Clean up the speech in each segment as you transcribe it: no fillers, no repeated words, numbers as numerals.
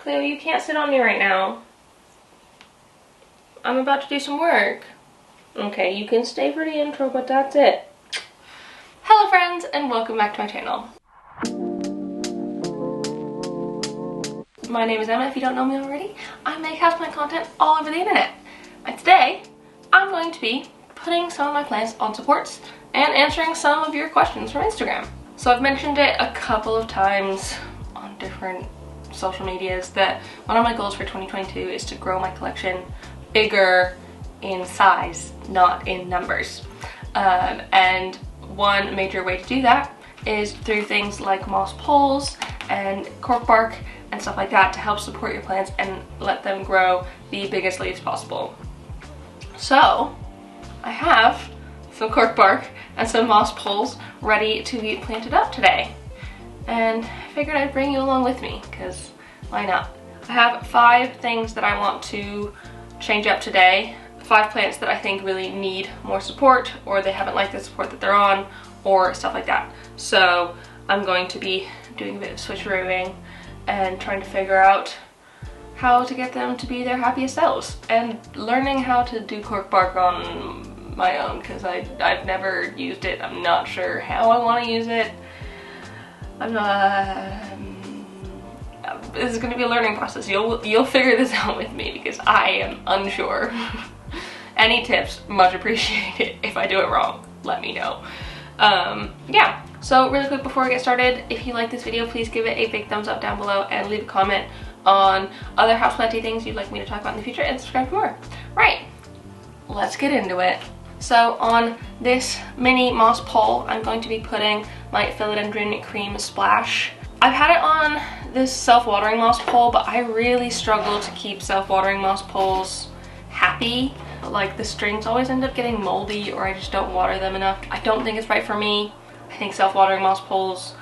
Cleo, you can't sit on me right now. I'm about to do some work. Okay, you can stay for the intro, but that's it. Hello friends, and welcome back to my channel. My name is Emma, if you don't know me already. I make houseplant content all over the internet. And today, I'm going to be putting some of my plants on supports and answering some of your questions from Instagram. So I've mentioned it a couple of times on different social medias that one of my goals for 2022 is to grow my collection bigger in size, not in numbers. And one major way to do that is through things like moss poles and cork bark and stuff like that to help support your plants and let them grow the biggest leaves possible. So I have some cork bark and some moss poles ready to be planted up today, and I figured I'd bring you along with me because why not? I have 5 things that I want to change up today. 5 plants that I think really need more support, or they haven't liked the support that they're on, or stuff like that. So I'm going to be doing a bit of switcherooing and trying to figure out how to get them to be their happiest selves, and learning how to do cork bark on my own because I've never used it. I'm not sure how I want to use it. This is going to be a learning process. You'll figure this out with me because I am unsure. Any tips, much appreciated. If I do it wrong, let me know. Yeah, so really quick before we get started, if you like this video, please give it a big thumbs up down below and leave a comment on other houseplanty things you'd like me to talk about in the future, and subscribe for more. Right, let's get into it. So on this mini moss pole, I'm going to be putting my Philodendron Cream Splash. I've had it on this self-watering moss pole, but I really struggle to keep self-watering moss poles happy. Like, the strings always end up getting moldy, or I just don't water them enough. I don't think it's right for me. I think self-watering moss poles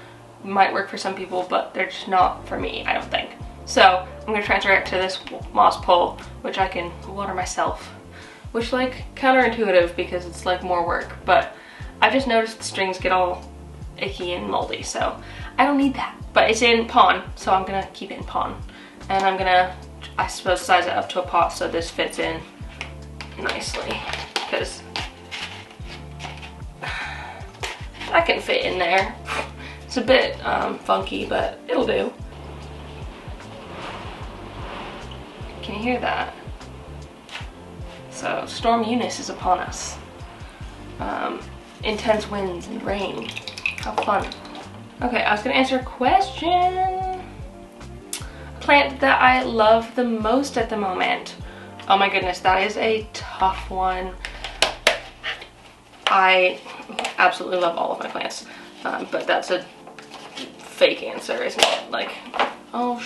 might work for some people, but they're just not for me, I don't think. So I'm gonna transfer it to this moss pole, which I can water myself. Which, like, counterintuitive because it's like more work, but I've just noticed the strings get all icky and moldy, so I don't need that. But it's in pond, so I'm gonna keep it in pond. And I'm gonna, I suppose, size it up to a pot so this fits in nicely, because that can fit in there. It's a bit funky, but it'll do. Can you hear that? So Storm Eunice is upon us. Intense winds and rain. How fun. Okay, I was gonna answer a question. Plant that I love the most at the moment. Oh my goodness, that is a tough one. I absolutely love all of my plants, but that's a fake answer, isn't it? Like, oh,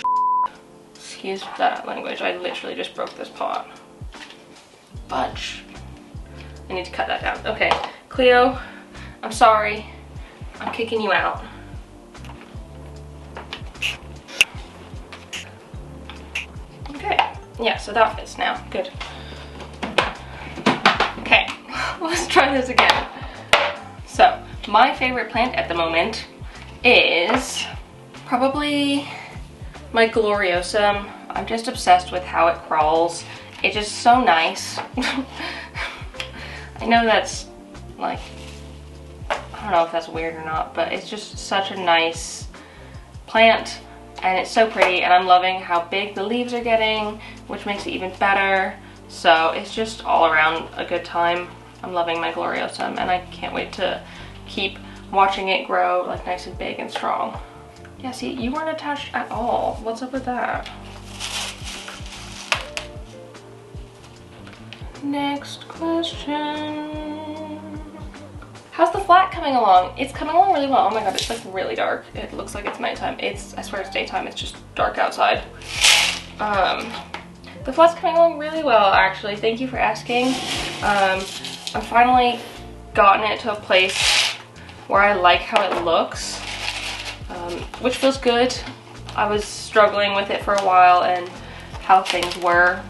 excuse that language. I literally just broke this pot. Fudge. I need to cut that down. Okay, Cleo, I'm sorry. I'm kicking you out. Okay, yeah, so that fits now. Good. Okay, let's try this again. So, my favorite plant at the moment is probably my Gloriosum. I'm just obsessed with how it crawls. It's just so nice. I know that's, like, I don't know if that's weird or not, but it's just such a nice plant, and it's so pretty, and I'm loving how big the leaves are getting, which makes it even better. So it's just all around a good time. I'm loving my Gloriosum, and I can't wait to keep watching it grow, like, nice and big and strong. Yeah, see, you weren't attached at all. What's up with that? Next question. How's the flat coming along? It's coming along really well. Oh my god, it's like really dark. It looks like it's nighttime. I swear it's daytime, it's just dark outside. The flat's coming along really well, actually. Thank you for asking. I've finally gotten it to a place where I like how it looks, which feels good. I was struggling with it for a while and how things were.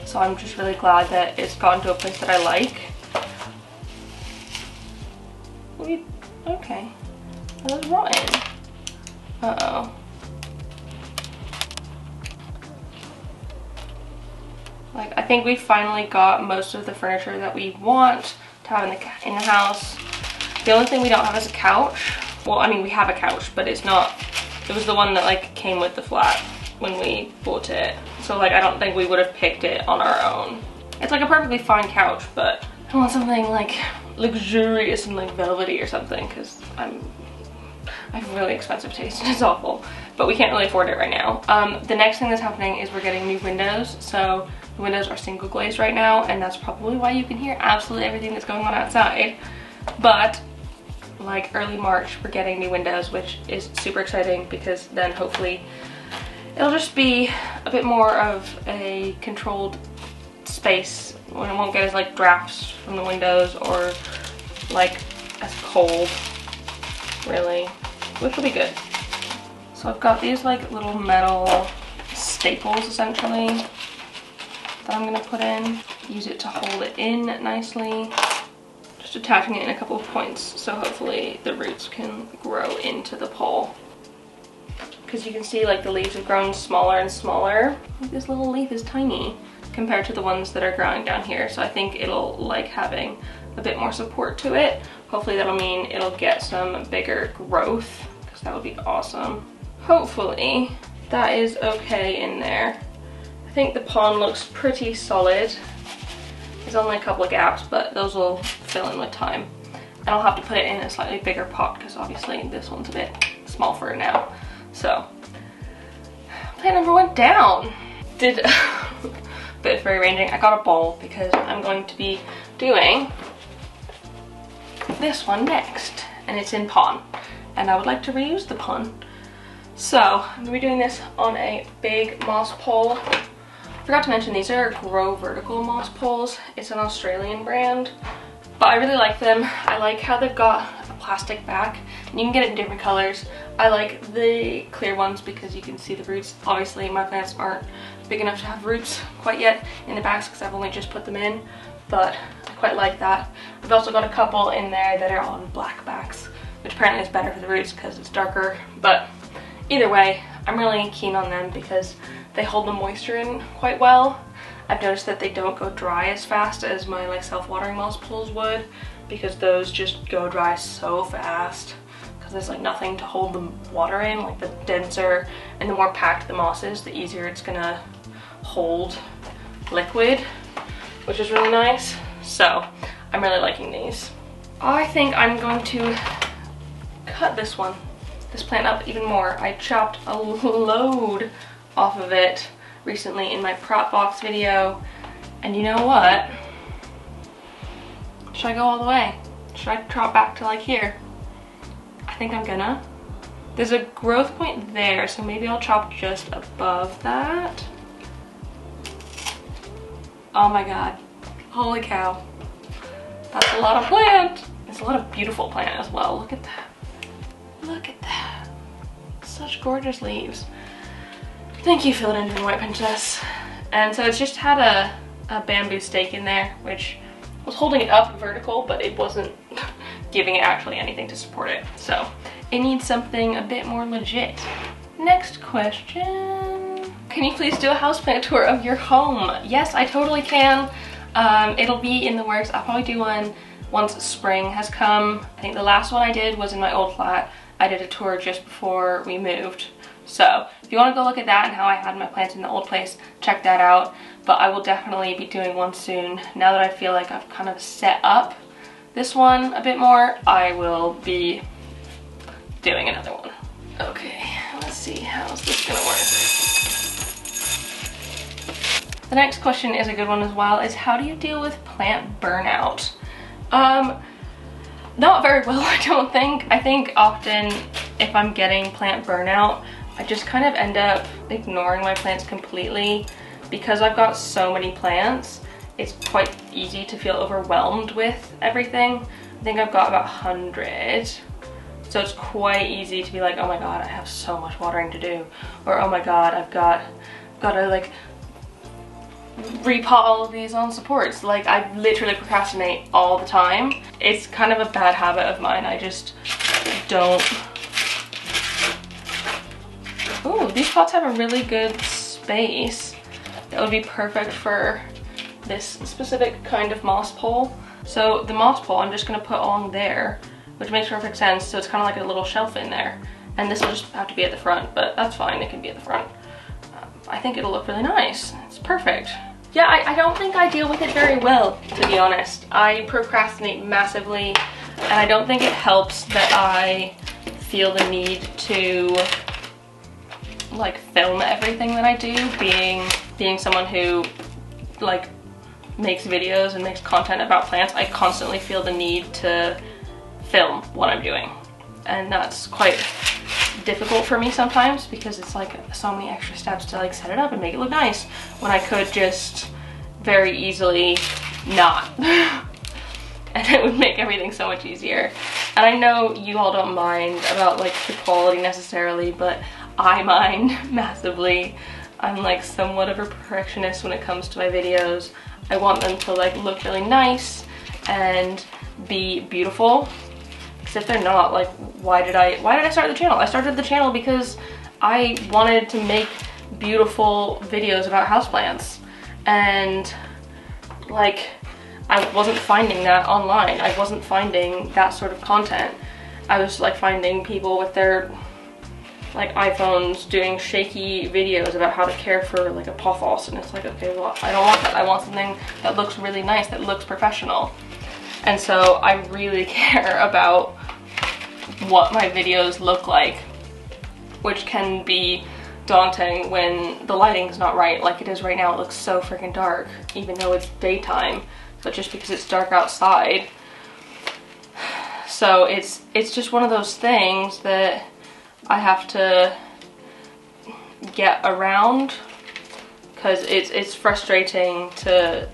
So I'm just really glad that it's gotten to a place that I like. Okay. That was rotten. Uh-oh. Like, I think we finally got most of the furniture that we want to have in the house. The only thing we don't have is a couch. Well, I mean, we have a couch, but it's not, it was the one that like came with the flat when we bought it. So like, I don't think we would have picked it on our own. It's like a perfectly fine couch, but I want something like luxurious and like velvety or something, because I have really expensive taste and it's awful, but we can't really afford it right now. The next thing that's happening is we're getting new windows. So the windows are single glazed right now, and that's probably why you can hear absolutely everything that's going on outside. But like early March, we're getting new windows, which is super exciting, because then hopefully it'll just be a bit more of a controlled space when it won't get as like drafts from the windows or like as cold, really, which will be good. So I've got these like little metal staples essentially that I'm gonna put in, use it to hold it in nicely, just attaching it in a couple of points so hopefully the roots can grow into the pole. Because you can see like the leaves have grown smaller and smaller. Like, this little leaf is tiny compared to the ones that are growing down here, so I think it'll like having a bit more support to it. Hopefully that'll mean it'll get some bigger growth, because that would be awesome. Hopefully that is okay in there. I think the pond looks pretty solid. There's only a couple of gaps, but those will fill in with time. And I'll have to put it in a slightly bigger pot, because obviously this one's a bit small for it now. So, plant number 1 down. Did a bit of rearranging. I got a bowl because I'm going to be doing this one next, and it's in pon, and I would like to reuse the pon. So I'm gonna be doing this on a big moss pole. Forgot to mention, these are Grow Vertical moss poles. It's an Australian brand, but I really like them. I like how they've got a plastic back, and you can get it in different colors. I like the clear ones because you can see the roots. Obviously my plants aren't big enough to have roots quite yet in the backs because I've only just put them in, but I quite like that. I've also got a couple in there that are on black backs, which apparently is better for the roots because it's darker, but either way, I'm really keen on them because they hold the moisture in quite well. I've noticed that they don't go dry as fast as my like self-watering moss poles would, because those just go dry so fast because there's like nothing to hold the water in. Like, the denser and the more packed the moss is, the easier it's gonna hold liquid, which is really nice. So I'm really liking these. I think I'm going to cut this plant up even more. I chopped a load off of it recently in my prop box video, and you know what? Should I go all the way? Should I drop back to like here? I think I'm gonna. There's a growth point there, so maybe I'll chop just above that. Oh my god, holy cow, that's a lot of plant. It's a lot of beautiful plant as well. Look at that, look at that, such gorgeous leaves. Thank you, Philodendron White Princess. And so it's just had a bamboo stake in there, which was holding it up vertical, but it wasn't giving it actually anything to support it. So it needs something a bit more legit. Next question. Can you please do a houseplant tour of your home? Yes, I totally can. It'll be in the works. I'll probably do one once spring has come. I think the last one I did was in my old flat. I did a tour just before we moved. So if you want to go look at that and how I had my plants in the old place, check that out. But I will definitely be doing one soon. Now that I feel like I've kind of set up this one a bit more, I will be doing another one. Okay, let's see, how's this gonna work? The next question is a good one as well, is how do you deal with plant burnout? Not very well, I don't think. I think often if I'm getting plant burnout, I just kind of end up ignoring my plants completely. Because I've got so many plants, it's quite easy to feel overwhelmed with everything. I think I've got about 100. So it's quite easy to be like, oh my god, I have so much watering to do. Or oh my god, I've got to like repot all of these on supports. Like, I literally procrastinate all the time. It's kind of a bad habit of mine. I just don't. Ooh, these pots have a really good space. that would be perfect for this specific kind of moss pole. So the moss pole I'm just gonna put along there, which makes perfect sense. So it's kind of like a little shelf in there. And this will just have to be at the front, but that's fine, it can be at the front. I think it'll look really nice. It's perfect. Yeah, I don't think I deal with it very well, to be honest. I procrastinate massively, and I don't think it helps that I feel the need to like film everything that I do, being someone who like makes videos and makes content about plants. I constantly feel the need to film what I'm doing, and that's quite difficult for me sometimes because it's like so many extra steps to like set it up and make it look nice when I could just very easily not. And it would make everything so much easier. And I know you all don't mind about like the quality necessarily, but I mind massively. I'm like somewhat of a perfectionist when it comes to my videos. I want them to like look really nice and be beautiful. Because if they're not, like, why did I start the channel? I started the channel because I wanted to make beautiful videos about houseplants. And like, I wasn't finding that online. I wasn't finding that sort of content. I was like finding people with their like iPhones doing shaky videos about how to care for like a pothos, and it's like, okay, well, I don't want that. I want something that looks really nice, that looks professional. And so I really care about what my videos look like, which can be daunting when the lighting's not right. Like it is right now, it looks so freaking dark, even though it's daytime, but just because it's dark outside. So it's just one of those things that I have to get around, because it's frustrating to,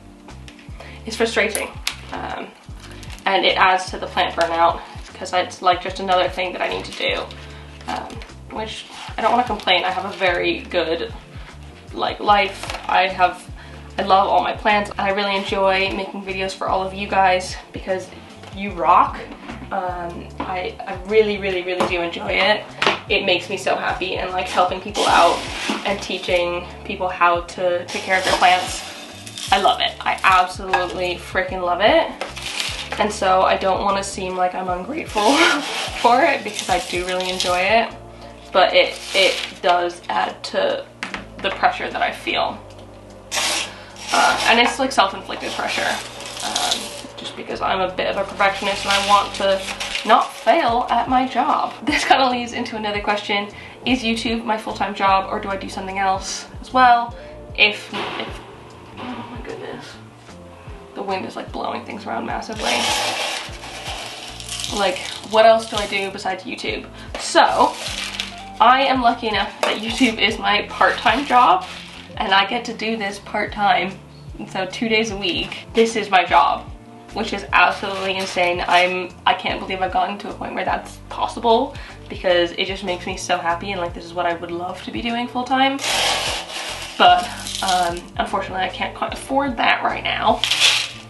and it adds to the plant burnout, because it's like just another thing that I need to do, which I don't want to complain. I have a very good like life. I love all my plants. I really enjoy making videos for all of you guys because you rock. I really do enjoy it. It makes me so happy, and like helping people out and teaching people how to take care of their plants. I love it. I absolutely freaking love it. And so I don't want to seem like I'm ungrateful for it, because I do really enjoy it. But it does add to the pressure that I feel. And it's like self-inflicted pressure. Just because I'm a bit of a perfectionist and I want to not fail at my job. This kind of leads into another question. Is YouTube my full-time job, or do I do something else as well? If oh my goodness. The wind is like blowing things around massively. Like, what else do I do besides YouTube? So, I am lucky enough that YouTube is my part-time job, and I get to do this part-time, so 2 days a week. This is my job, which is absolutely insane. I can't believe I've gotten to a point where that's possible, because it just makes me so happy, and like this is what I would love to be doing full-time. But unfortunately I can't quite afford that right now.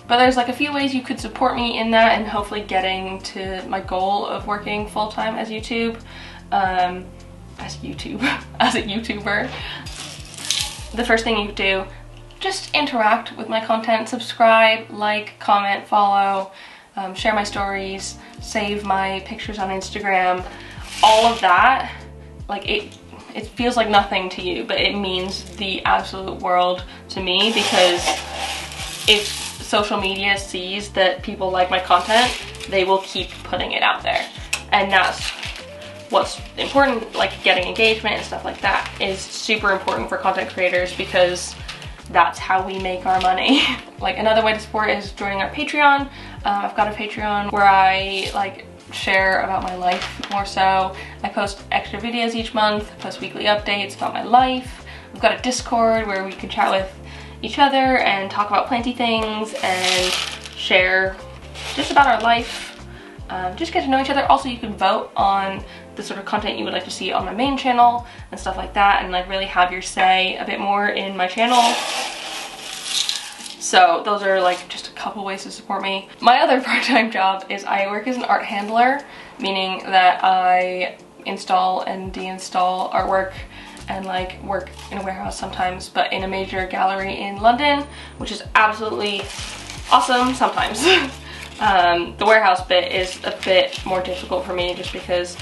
But there's like a few ways you could support me in that, and hopefully getting to my goal of working full-time as YouTube. As a YouTuber. The first thing you do, just interact with my content, subscribe, like, comment, follow, share my stories, save my pictures on Instagram. All of that, like it feels like nothing to you, but it means the absolute world to me, because if social media sees that people like my content, they will keep putting it out there. And that's what's important, like getting engagement and stuff like that is super important for content creators, because that's how we make our money. Like another way to support is joining our Patreon. I've got a Patreon where I like share about my life more so. I post extra videos each month, post weekly updates about my life. I've got a Discord where we can chat with each other and talk about planty things and share just about our life. Just get to know each other. Also, you can vote on the sort of content you would like to see on my main channel and stuff like that, and like really have your say a bit more in my channel. So those are like just a couple ways to support me. My other part-time job is I work as an art handler, meaning that I install and deinstall artwork and like work in a warehouse sometimes, but in a major gallery in London, which is absolutely awesome sometimes. The warehouse bit is a bit more difficult for me just because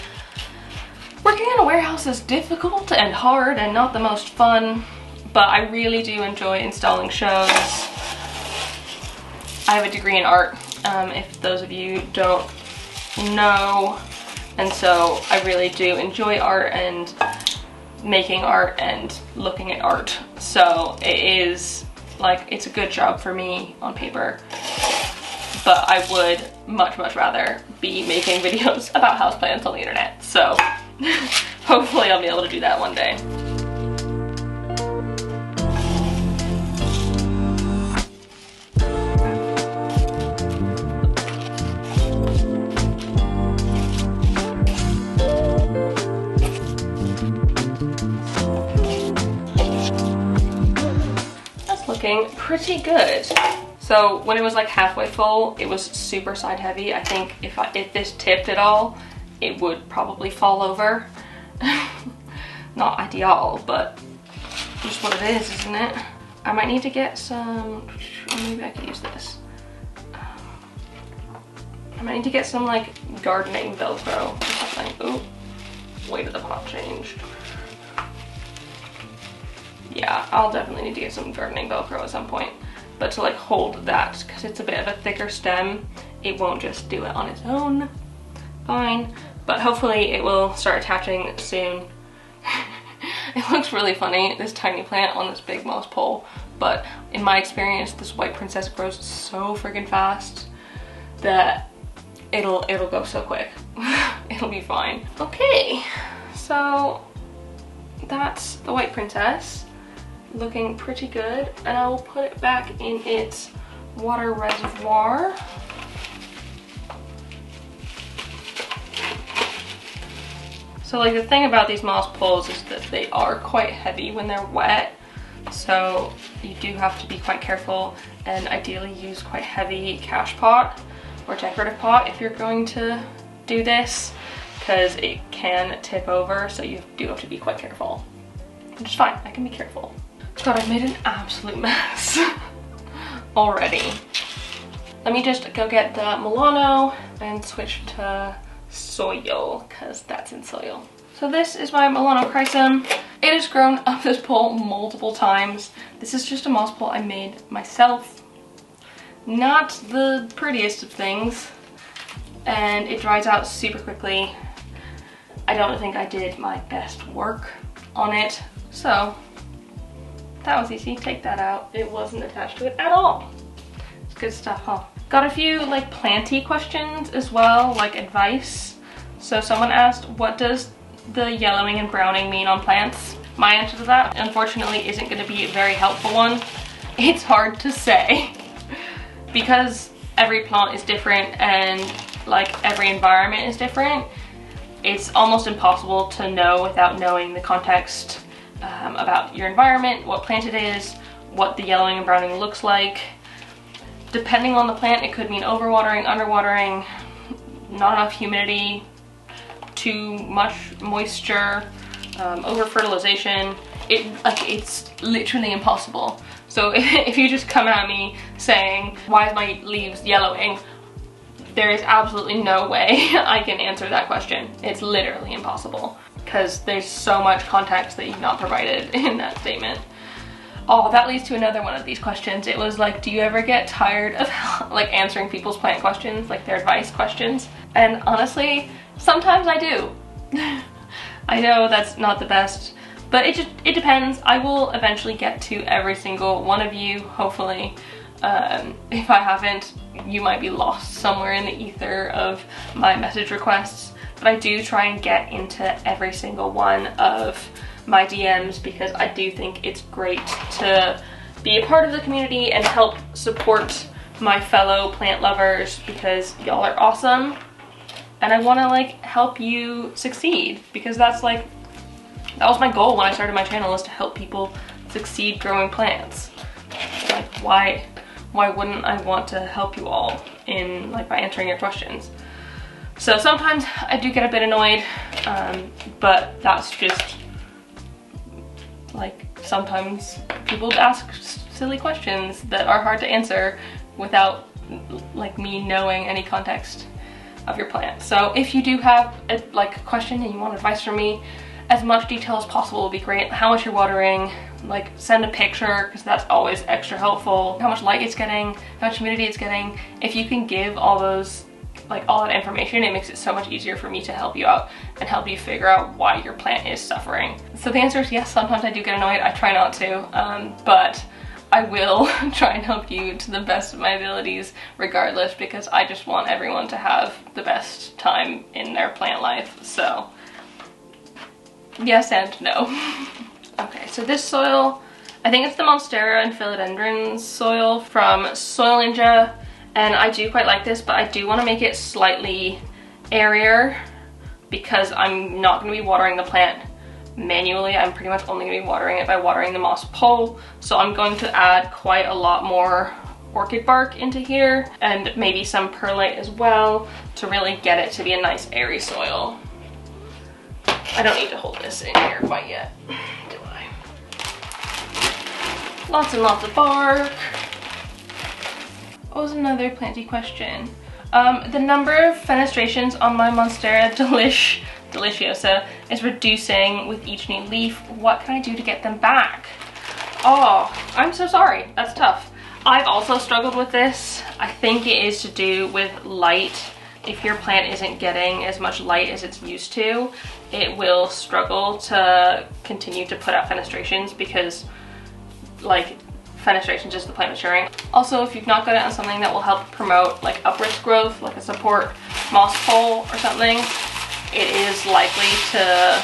working in a warehouse is difficult and hard and not the most fun, but I really do enjoy installing shows. I have a degree in art, if those of you don't know, and so I really do enjoy art and making art and looking at art. So it is like, it's a good job for me on paper, but I would much rather be making videos about houseplants on the internet. So hopefully I'll be able to do that one day. That's looking pretty good. So when it was like halfway full, it was super side heavy. I think if this tipped at all, it would probably fall over. Not ideal, but just what it is, isn't it? I might need to get some, maybe I could use this. I might need to get some like gardening Velcro or something. Ooh, weight of the pot changed. Yeah, I'll definitely need to get some gardening Velcro at some point. But to like hold that, because it's a bit of a thicker stem, it won't just do it on its own. Fine, but hopefully it will start attaching soon. It looks really funny, this tiny plant on this big moss pole, but in my experience, this white princess grows so freaking fast that it'll go so quick. It'll be fine. Okay, so that's the white princess. Looking pretty good, and I will put it back in its water reservoir. So like the thing about these moss poles is that they are quite heavy when they're wet, so you do have to be quite careful and ideally use quite heavy cash pot or decorative pot if you're going to do this, because it can tip over, so you do have to be quite careful. Which is fine, I can be careful. God, I've made an absolute mess already. Let me just go get the Milano and switch to soil, because that's in soil. So this is my Milano Chrysum. It has grown up this pole multiple times. This is just a moss pole I made myself. Not the prettiest of things, and it dries out super quickly. I don't think I did my best work on it, so that was easy. Take that out. It wasn't attached to it at all. It's good stuff, huh? Got a few like planty questions as well, like advice. So someone asked, what does the yellowing and browning mean on plants? My answer to that, unfortunately, isn't going to be a very helpful one. It's hard to say because every plant is different and like every environment is different. It's almost impossible to know without knowing the context about your environment, what plant it is, what the yellowing and browning looks like. Depending on the plant, it could mean overwatering, underwatering, not enough humidity, too much moisture, over-fertilization. It's literally impossible. So if you just come at me saying, why is my leaves yellowing? There is absolutely no way I can answer that question. It's literally impossible because there's so much context that you've not provided in that statement. Oh, that leads to another one of these questions. It was like, do you ever get tired of like answering people's plant questions, like their advice questions? And honestly, sometimes I do. I know that's not the best, but it depends. I will eventually get to every single one of you, hopefully. If I haven't, you might be lost somewhere in the ether of my message requests, but I do try and get into every single one of my DMs because I do think it's great to be a part of the community and help support my fellow plant lovers because y'all are awesome and I want to like help you succeed because that was my goal when I started my channel, is to help people succeed growing plants. Like why wouldn't I want to help you all in like by answering your questions? So sometimes I do get a bit annoyed, but that's just Like sometimes people ask silly questions that are hard to answer without like me knowing any context of your plant. So if you do have a question and you want advice from me, as much detail as possible would be great. How much you're watering, like send a picture because that's always extra helpful. How much light it's getting, how much humidity it's getting. If you can give all those, like all that information, it makes it so much easier for me to help you out and help you figure out why your plant is suffering. So the answer is yes, sometimes I do get annoyed. I try not to, but I will try and help you to the best of my abilities regardless, because I just want everyone to have the best time in their plant life. So yes and no. Okay, so this soil, I think it's the Monstera and Philodendron soil from Soil Ninja, and I do quite like this, but I do want to make it slightly airier because I'm not going to be watering the plant manually. I'm pretty much only going to be watering it by watering the moss pole, so I'm going to add quite a lot more orchid bark into here and maybe some perlite as well to really get it to be a nice airy soil. I don't need to hold this in here quite yet, do I? Lots and lots of bark. What was another planty question? The number of fenestrations on my Monstera Deliciosa is reducing with each new leaf. What can I do to get them back? Oh, I'm so sorry. That's tough. I've also struggled with this. I think it is to do with light. If your plant isn't getting as much light as it's used to, it will struggle to continue to put out fenestrations because like fenestrations is the plant maturing. Also, if you've not got it on something that will help promote like upwards growth, like a support moss pole or something, it is likely to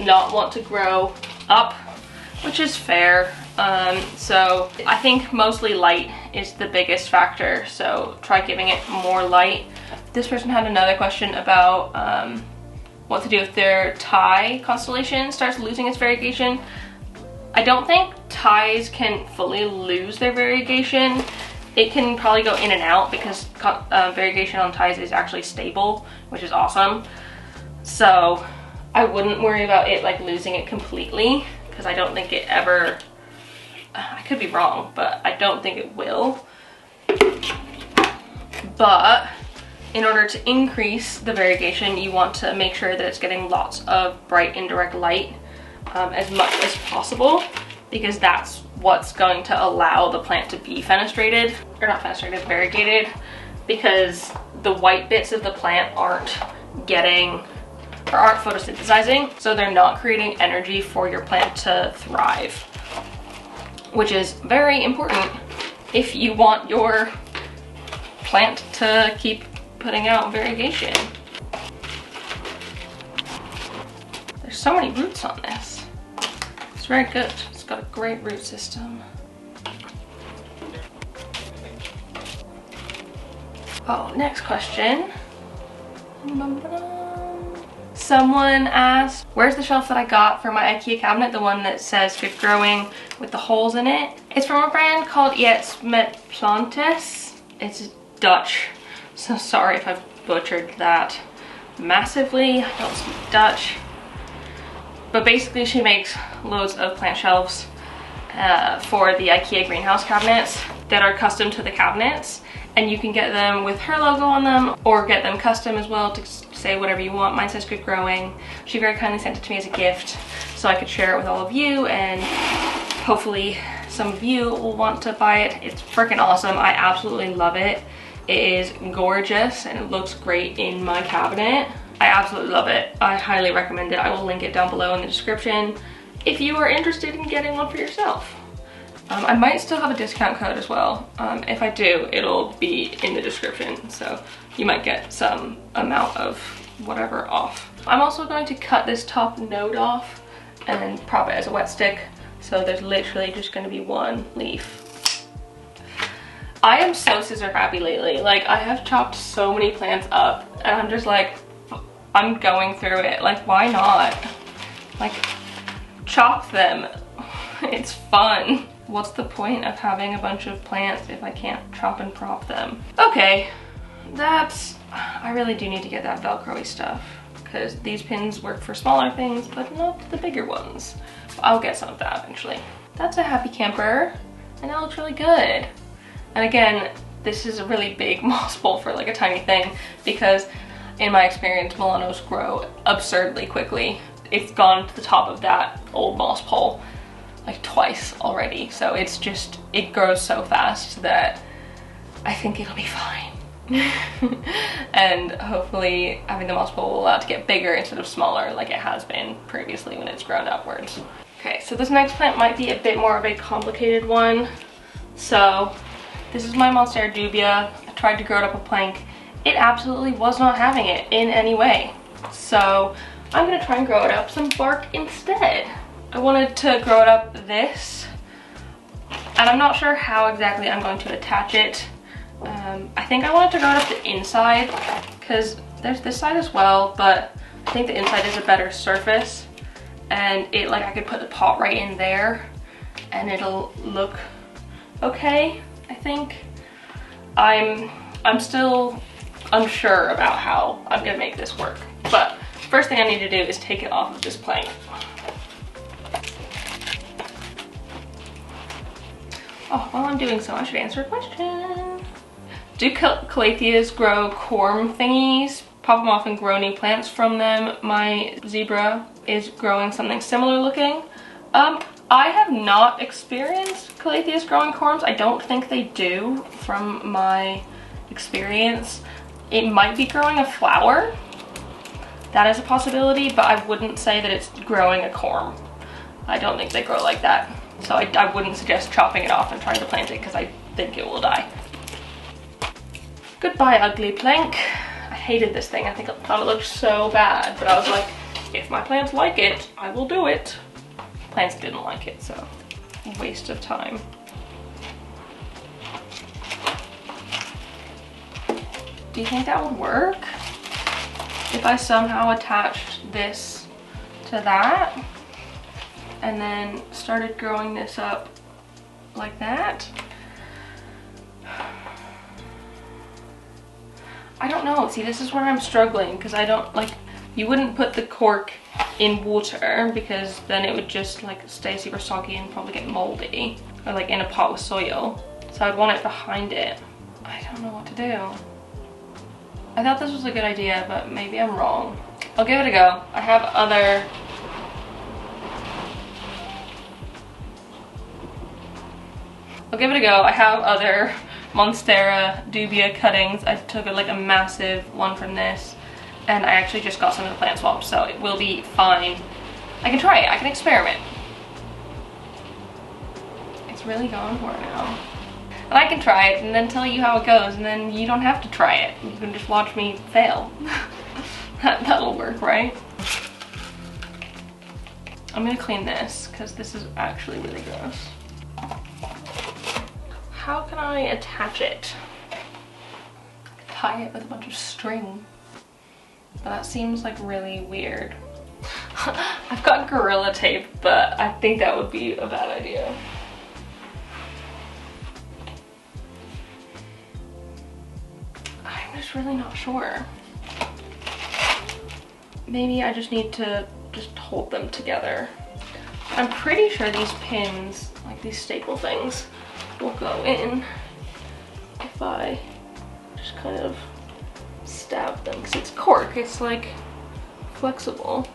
not want to grow up, which is fair. So I think mostly light is the biggest factor, so try giving it more light. This person had another question about what to do if their Thai constellation starts losing its variegation. I don't think Thais can fully lose their variegation. It can probably go in and out because variegation on Thais is actually stable, which is awesome. So I wouldn't worry about it like losing it completely, because I don't think it ever, I could be wrong, but I don't think it will. But in order to increase the variegation, you want to make sure that it's getting lots of bright indirect light as much as possible, because that's what's going to allow the plant to be fenestrated, or not fenestrated, variegated, because the white bits of the plant aren't getting, or aren't photosynthesizing, so they're not creating energy for your plant to thrive, which is very important if you want your plant to keep putting out variegation. There's so many roots on this. It's very good. It's got a great root system. Oh, next question. Someone asked, where's the shelf that I got for my IKEA cabinet, the one that says good growing with the holes in it? It's from a brand called Houseplant Tour. It's Dutch, so sorry if I've butchered that massively. I don't speak Dutch. But basically she makes loads of plant shelves for the IKEA greenhouse cabinets that are custom to the cabinets, and you can get them with her logo on them or get them custom as well to say whatever you want. Mine says good growing. She very kindly sent it to me as a gift so I could share it with all of you, and hopefully some of you will want to buy it. It's freaking awesome. I absolutely love it. It is gorgeous and it looks great in my cabinet. I absolutely love it. I highly recommend it. I will link it down below in the description if you are interested in getting one for yourself. I might still have a discount code as well. If I do, it'll be in the description, so you might get some amount of whatever off. I'm also going to cut this top node off and prop it as a wet stick, so there's literally just going to be one leaf. I am so scissor happy lately. Like, I have chopped so many plants up and I'm just like, I'm going through it. Like, why not? Like, chop them. It's fun. What's the point of having a bunch of plants if I can't chop and prop them? Okay, I really do need to get that Velcro-y stuff. because these pins work for smaller things, but not the bigger ones. I'll get some of that eventually. That's a happy camper, and that looks really good. And again, this is a really big moss pole for like a tiny thing, because in my experience, Milanos grow absurdly quickly. It's gone to the top of that old moss pole like twice already. So it's just, it grows so fast that I think it'll be fine. And hopefully having the moss pole will allow it to get bigger instead of smaller like it has been previously when it's grown upwards. Okay, so this next plant might be a bit more of a complicated one. So this is my Monstera dubia. I tried to grow it up a plank. It absolutely was not having it in any way. So I'm gonna try and grow it up some bark instead. I wanted to grow it up this, and I'm not sure how exactly I'm going to attach it. I think I wanted to grow it up the inside, because there's this side as well, but I think the inside is a better surface, and it, like, I could put the pot right in there and it'll look okay, I think. I'm still unsure about how I'm gonna make this work, but first thing I need to do is take it off of this plank. Oh, while I'm doing so, I should answer a question. Do Calatheas grow corm thingies? Pop them off and grow new plants from them. My zebra is growing something similar looking. I have not experienced Calatheas growing corms. I don't think they do from my experience. It might be growing a flower. That is a possibility, but I wouldn't say that it's growing a corm. I don't think they grow like that. So I wouldn't suggest chopping it off and trying to plant it because I think it will die. Goodbye, ugly plank. I hated this thing. I thought it looked so bad, but I was like, if my plants like it, I will do it. Plants didn't like it, so waste of time. Do you think that would work? If I somehow attached this to that and then started growing this up like that? I don't know. See, this is where I'm struggling, because I don't, like, you wouldn't put the cork in water because then it would just like stay super soggy and probably get moldy, or like in a pot with soil. So I'd want it behind it. I don't know what to do. I thought this was a good idea, but maybe I'm wrong. I'll give it a go. I have other Monstera dubia cuttings. I took like a massive one from this, and I actually just got some of the plant swaps, so it will be fine. I can try it, I can experiment. It's really going for it now. And I can try it and then tell you how it goes, and then you don't have to try it. You can just watch me fail. That'll work, right? I'm gonna clean this, because this is actually really gross. How can I attach it? Tie it with a bunch of string. But that seems like really weird. I've got Gorilla Tape, but I think that would be a bad idea. I'm just really not sure. Maybe I just need to just hold them together. I'm pretty sure these pins, like these staple things, will go in if I just kind of stab them, because it's cork, it's like flexible.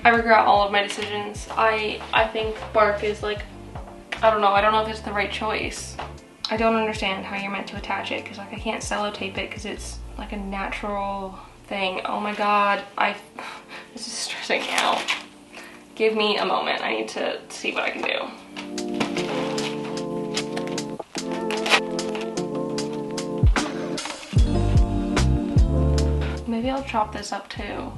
I regret all of my decisions. I think bark is like, I don't know if it's the right choice. I don't understand how you're meant to attach it, because like I can't sellotape it because it's like a natural thing. Oh my god, this is stressing me out. Give me a moment, I need to see what I can do. Maybe I'll chop this up too.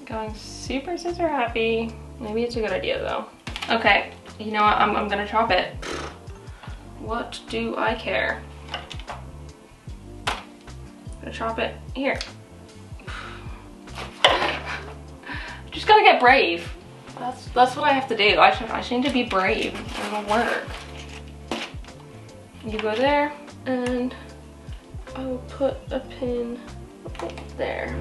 Going super scissor happy. Maybe it's a good idea though. Okay, you know what, I'm gonna chop it. What do I care? I'm gonna chop it here. Just gotta get brave. That's what I have to do. I just need to be brave. It'll work. You go there, and I will put a pin there.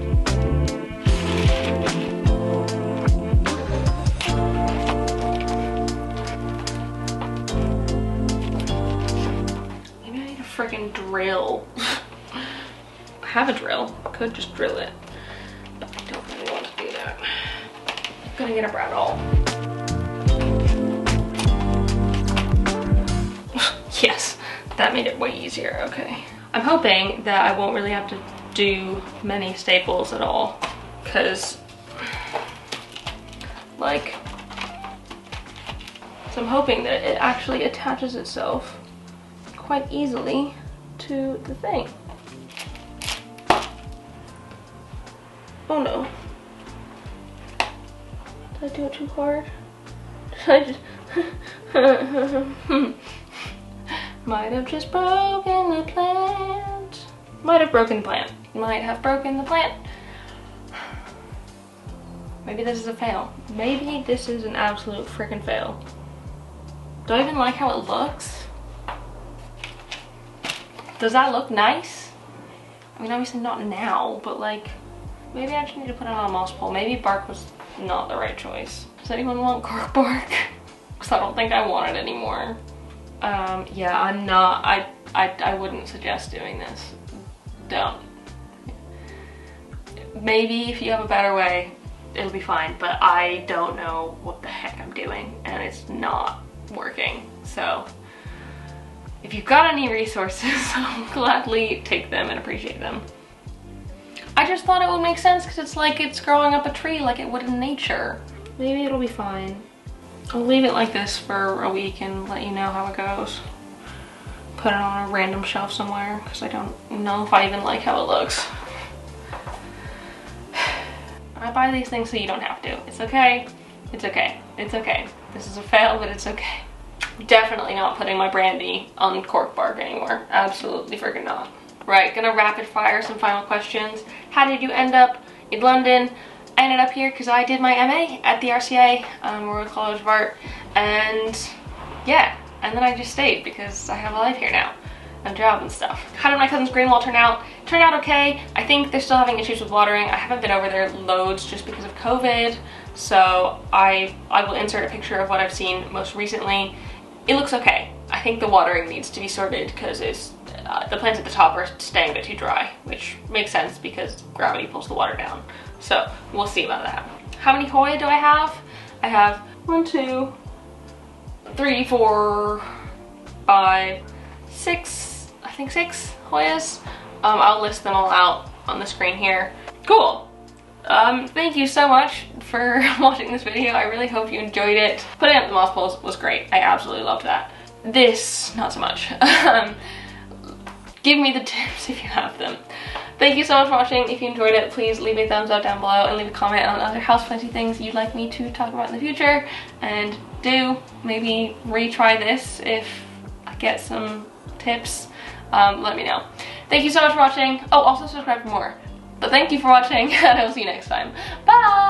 Maybe I need a freaking drill. I have a drill. I could just drill it, but I don't really want to do that. I'm gonna get a brad-awl. Yes, that made it way easier. Okay. I'm hoping that I won't really have to do many staples at all, because like, so I'm hoping that it actually attaches itself quite easily to the thing. Oh no. Did I do it too hard? Did I just... Might have just broken the plant. Might have broken the plant. Might have broken the plant. Maybe this is a fail. Maybe this is an absolute freaking fail. Do I even like how it looks? Does that look nice? I mean, obviously not now, but like, maybe I just need to put it on a moss pole. Maybe bark was not the right choice. Does anyone want cork bark? Because I don't think I want it anymore. Yeah, I'm not, I wouldn't suggest doing this. Don't. Maybe if you have a better way, it'll be fine, but I don't know what the heck I'm doing, and it's not working. So, if you've got any resources, I'll gladly take them and appreciate them. I just thought it would make sense because it's like it's growing up a tree like it would in nature. Maybe it'll be fine. I'll leave it like this for a week and let you know how it goes. Put it on a random shelf somewhere because I don't know if I even like how it looks. I buy these things so you don't have to. It's okay. It's okay. It's okay. This is a fail, but it's okay. Definitely not putting my brandy on cork bark anymore. Absolutely freaking not. Right, gonna rapid fire some final questions. How did you end up in London? I ended up here because I did my MA at the RCA, Royal College of Art, and yeah, and then I just stayed because I have a life here now, and a job and stuff. How did my cousin's green wall turn out? Turned out okay. I think they're still having issues with watering. I haven't been over there loads just because of COVID, so I will insert a picture of what I've seen most recently. It looks okay. I think the watering needs to be sorted because it's the plants at the top are staying a bit too dry, which makes sense because gravity pulls the water down. So we'll see about that. How many Hoya do I have? I have 1, 2, 3, 4, 5, 6, I think 6 Hoyas. I'll list them all out on the screen here. Cool. Thank you so much for watching this video. I really hope you enjoyed it. Putting up the moss poles was great. I absolutely loved that. This, not so much. Give me the tips if you have them. Thank you so much for watching. If you enjoyed it, please leave a thumbs up down below and leave a comment on other houseplanty things you'd like me to talk about in the future. And do maybe retry this if I get some tips. Let me know. Thank you so much for watching. Oh, also subscribe for more. But thank you for watching, and I will see you next time. Bye!